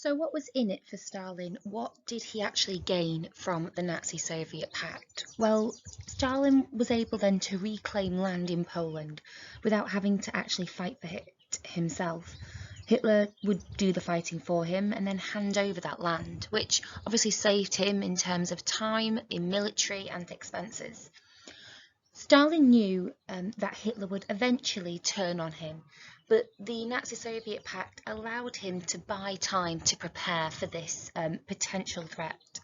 So what was in it for Stalin? What did he actually gain from the Nazi-Soviet pact? Well, Stalin was able then to reclaim land in Poland without having to actually fight for it himself. Hitler would do the fighting for him and then hand over that land, which obviously saved him in terms of time, in military and expenses. Stalin knew that Hitler would eventually turn on him, but the Nazi-Soviet pact allowed him to buy time to prepare for this potential threat.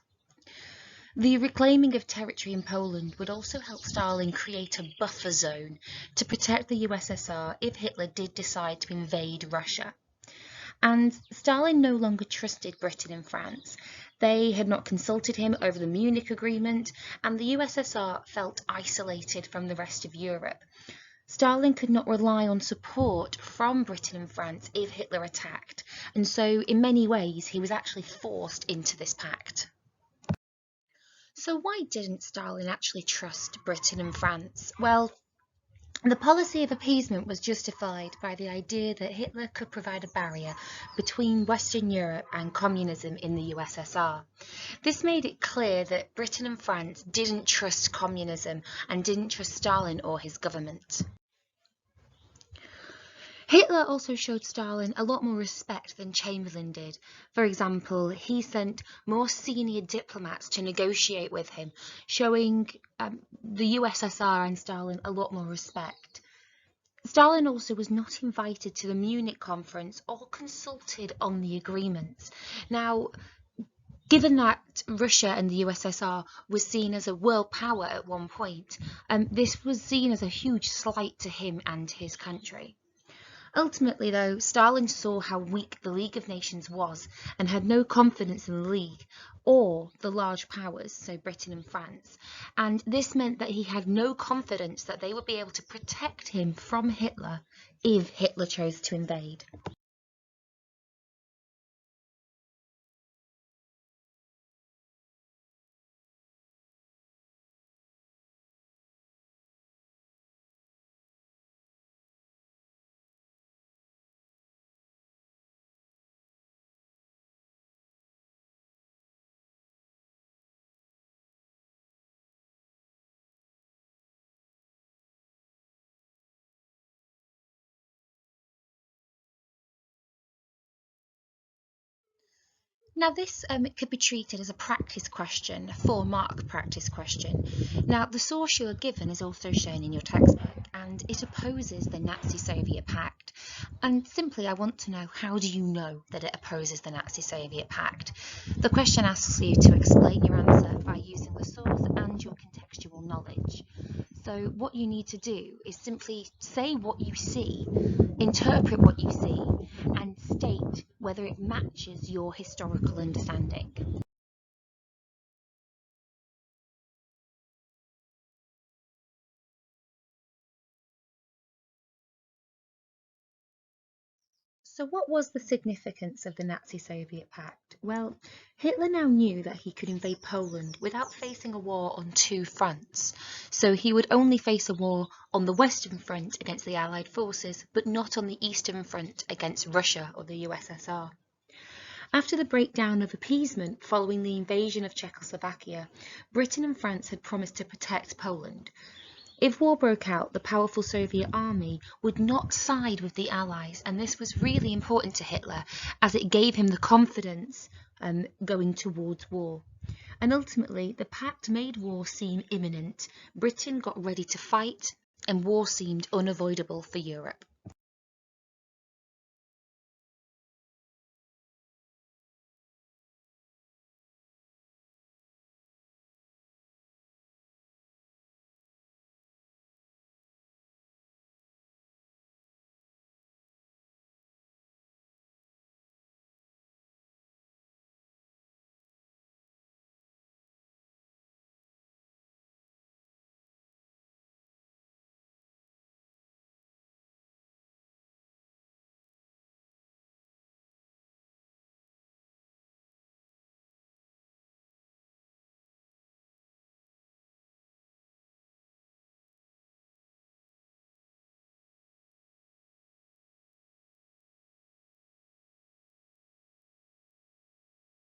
The reclaiming of territory in Poland would also help Stalin create a buffer zone to protect the USSR if Hitler did decide to invade Russia. And Stalin no longer trusted Britain and France. They had not consulted him over the Munich Agreement, and the USSR felt isolated from the rest of Europe. Stalin could not rely on support from Britain and France if Hitler attacked, and so in many ways he was actually forced into this pact. So why didn't Stalin actually trust Britain and France? Well, the policy of appeasement was justified by the idea that Hitler could provide a barrier between Western Europe and communism in the USSR. This made it clear that Britain and France didn't trust communism and didn't trust Stalin or his government. Hitler also showed Stalin a lot more respect than Chamberlain did. For example, he sent more senior diplomats to negotiate with him, showing the USSR and Stalin a lot more respect. Stalin also was not invited to the Munich conference or consulted on the agreements. Now, given that Russia and the USSR was seen as a world power at one point, this was seen as a huge slight to him and his country. Ultimately, though, Stalin saw how weak the League of Nations was and had no confidence in the League or the large powers, so Britain and France, and this meant that he had no confidence that they would be able to protect him from Hitler if Hitler chose to invade. Now this could be treated as a practice question, a 4-mark practice question. Now the source you are given is also shown in your textbook and it opposes the Nazi-Soviet Pact. And simply I want to know, how do you know that it opposes the Nazi-Soviet Pact? The question asks you to explain your answer by using the source and your contextual knowledge. So what you need to do is simply say what you see, interpret what you see, and state whether it matches your historical understanding. So what was the significance of the Nazi-Soviet Pact? Well, Hitler now knew that he could invade Poland without facing a war on 2 fronts. So he would only face a war on the Western Front against the Allied forces, but not on the Eastern Front against Russia or the USSR. After the breakdown of appeasement following the invasion of Czechoslovakia, Britain and France had promised to protect Poland. If war broke out, the powerful Soviet army would not side with the Allies, and this was really important to Hitler as it gave him the confidence going towards war. And ultimately, the pact made war seem imminent. Britain got ready to fight, and war seemed unavoidable for Europe.